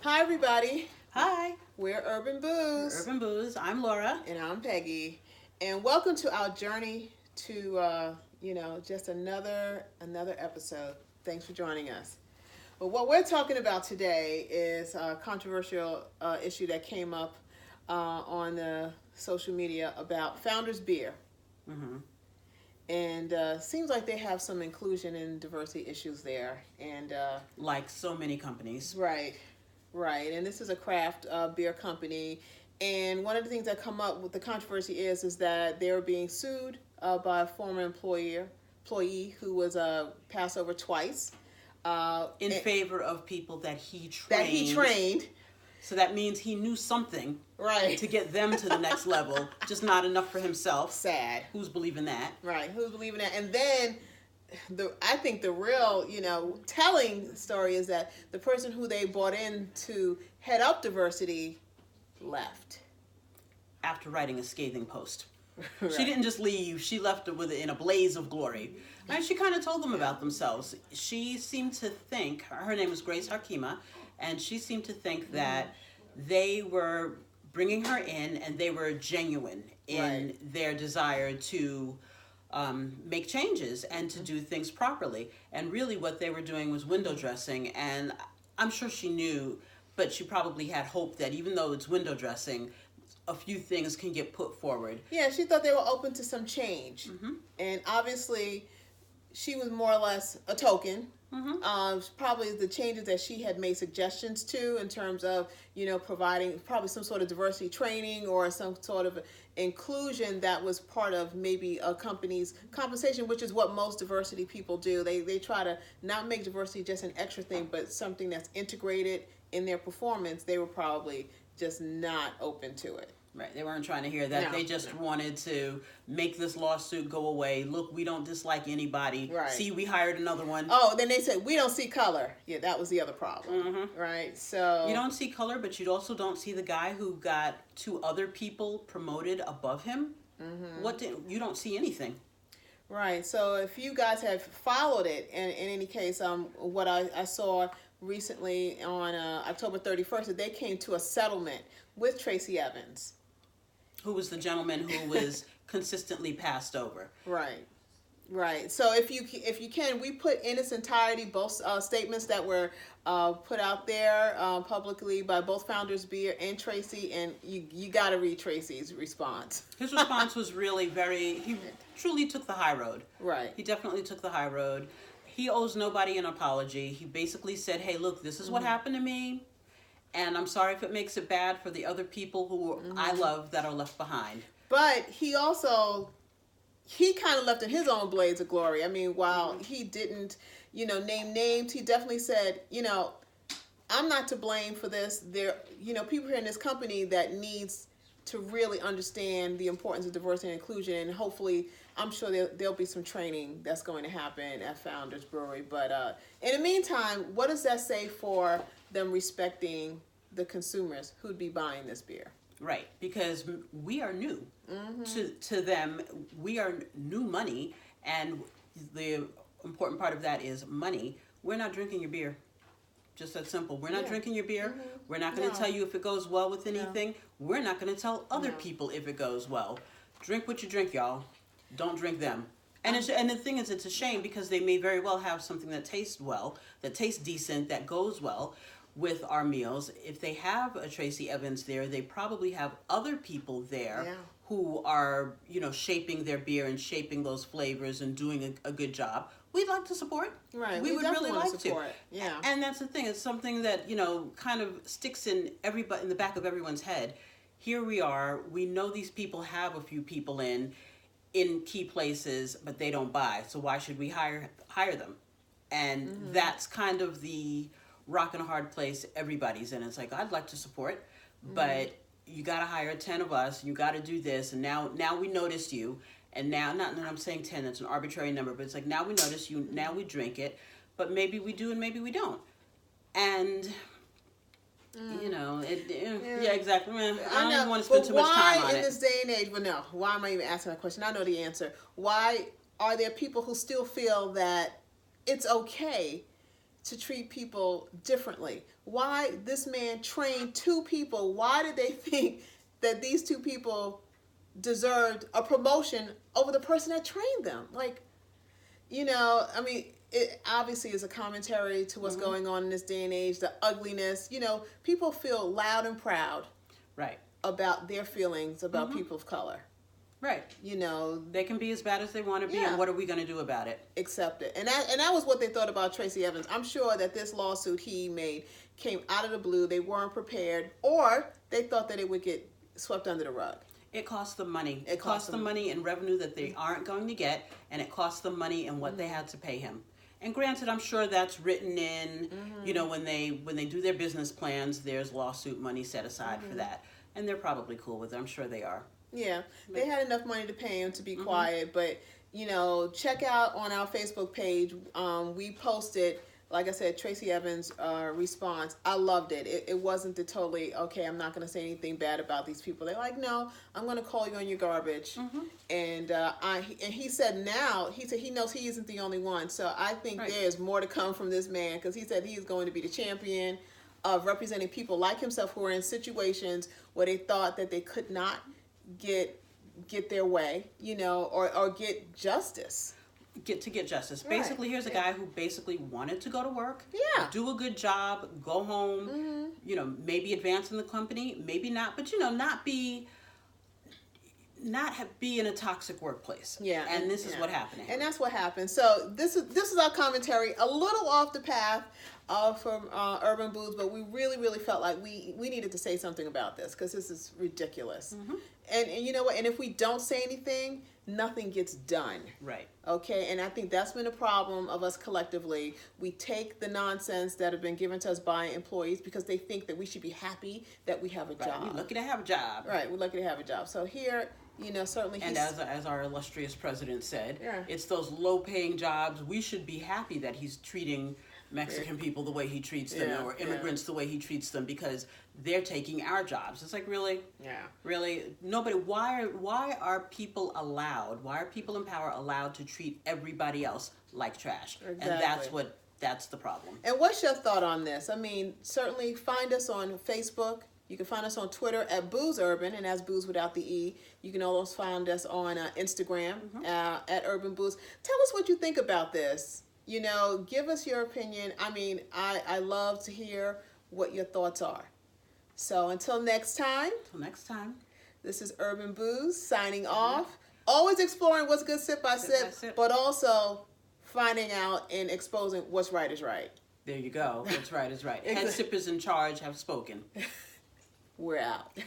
Hi, everybody. Hi, We're Urban we're Booz, UrbanBooz. I'm Laura. and I'm Peggy. And welcome to our journey to, just another episode. Thanks for joining us. But what we're talking about today is a controversial issue that came up on social media about Founders Beer. hmm And seems like they have some inclusion and diversity issues there. And Like so many companies. right, right. And this is a craft beer company. And one of the things that come up with the controversy is that they're being sued by a former employee who was passed over twice. In favor of people that he trained. That he trained. So that means he knew something Right. to get them to the next level, just not enough for himself. Sad. Who's believing that? Right. Who's believing that? And then I think the real, telling story is that the person who they brought in to head up diversity left. After writing a scathing post. Right. She didn't just leave, she left it in a blaze of glory. And she kind of told them about themselves. She seemed to think, her name was Grace Harkima, and she seemed to think that they were bringing her in and they were genuine in their desire to make changes and to do things properly. And really what they were doing was window dressing. And I'm sure she knew, but she probably had hope that even though it's window dressing, a few things can get put forward. Yeah, she thought they were open to some change. And obviously, she was more or less a token. Probably the changes that she had made suggestions to in terms of, providing probably some sort of diversity training or some sort of inclusion that was part of maybe a company's compensation, which is what most diversity people do. They try to not make diversity just an extra thing, but something that's integrated in their performance. They were probably just not open to it. Right, they weren't trying to hear that. They just wanted to make this lawsuit go away. Look, we don't dislike anybody. Right. See, we hired another one. Oh, then they said, we don't see color. Yeah, that was the other problem. Right, so... You don't see color, but you also don't see the guy who got two other people promoted above him. You don't see anything. Right, so if you guys have followed it, in any case, what I saw recently on October 31st, that they came to a settlement with Tracy Evans. Who was the gentleman who was consistently passed over. Right. So if you can, we put in its entirety both statements that were put out there publicly by both Founders Beer and Tracy, and you got to read Tracy's response. His response was really he truly took the high road. Right. He definitely took the high road. He owes nobody an apology. He basically said, hey, look, this is what happened to me. And I'm sorry if it makes it bad for the other people who I love that are left behind. But he kind of left in his own blaze of glory. I mean, while he didn't, name names, he definitely said, I'm not to blame for this. There, people here in this company that needs to really understand the importance of diversity and inclusion, and hopefully, I'm sure there'll be some training that's going to happen at Founders Brewery. But in the meantime, what does that say for them respecting the consumers who'd be buying this beer? Right, because we are new to them. We are new money, and the important part of that is money. We're not drinking your beer. Just that simple. We're not drinking your beer. We're not going to tell you if it goes well with anything. No. We're not going to tell other people if it goes well. Drink what you drink, y'all. Don't drink them. And the thing is, it's a shame because they may very well have something that tastes well, that tastes decent, that goes well with our meals. If they have a Tracy Evans there, they probably have other people there who are, shaping their beer and shaping those flavors and doing a good job. We'd like to support. Right. We would really like to. Yeah. And that's the thing. It's something that, kind of sticks in the back of everyone's head. Here we are. We know these people have a few people in key places, but they don't buy. So why should we hire them? And that's kind of the rock and a hard place everybody's in. It's like, I'd like to support, but you got to hire 10 of us. You got to do this. And now we noticed you. And now, not that I'm saying 10, that's an arbitrary number, but it's like, now we notice you, now we drink it, but maybe we do and maybe we don't. And, yeah, exactly. I don't even want to spend too much time on it. Why in this day and age, why am I even asking that question? I know the answer. Why are there people who still feel that it's okay to treat people differently? Why this man trained 2 people? Why did they think that these 2 people deserved a promotion over the person that trained them? Like, I mean, it obviously is a commentary to what's going on in this day and age, the ugliness. People feel loud and proud Right. about their feelings about people of color. Right. They can be as bad as they want to be, and what are we going to do about it? Accept it. And that was what they thought about Tracy Evans. I'm sure that this lawsuit he made came out of the blue. They weren't prepared, or they thought that it would get swept under the rug. It costs them money. It costs them money in revenue that they aren't going to get, and it costs them money in what they had to pay him. And granted, I'm sure that's written in, when they do their business plans, there's lawsuit money set aside for that. And they're probably cool with it. I'm sure they are. Yeah, they had enough money to pay him to be quiet. But, check out on our Facebook page. We posted, like I said, Tracy Evans' response. I loved it. It wasn't the totally, okay, I'm not going to say anything bad about these people. They're like, no, I'm going to call you on your garbage. And he said he knows he isn't the only one. So I think there's more to come from this man, because he said he's going to be the champion of representing people like himself who are in situations where they thought that they could not get their way, or get justice. Get justice. Basically, here's a guy who basically wanted to go to work, do a good job, go home, maybe advance in the company, maybe not, but not be in a toxic workplace. Yeah. And this is what happened. And that's what happened. So this is our commentary, a little off the path from UrbanBooz, but we really, really felt like we needed to say something about this, because this is ridiculous. And you know what? And if we don't say anything, nothing gets done. Right. Okay? And I think that's been a problem of us collectively. We take the nonsense that have been given to us by employees because they think that we should be happy that we have a job. We're lucky to have a job. Right. We're lucky to have a job. So here, certainly. And as our illustrious president said, it's those low-paying jobs. We should be happy that he's treating Mexican people the way he treats them, or immigrants the way he treats them, because they're taking our jobs. It's like, really? Yeah. Really? Nobody. Why are people in power allowed to treat everybody else like trash? Exactly. And that's the problem. And what's your thought on this? I mean, certainly find us on Facebook. You can find us on Twitter at Booz Urban, and that's Booz without the E. You can also find us on Instagram at UrbanBooz. Tell us what you think about this. Give us your opinion. I mean, I love to hear what your thoughts are. So until next time. This is UrbanBooz signing off. Always exploring what's good sip by sip, but also finding out and exposing what's right is right. There you go. What's right is right. Head sippers in charge have spoken. We're out.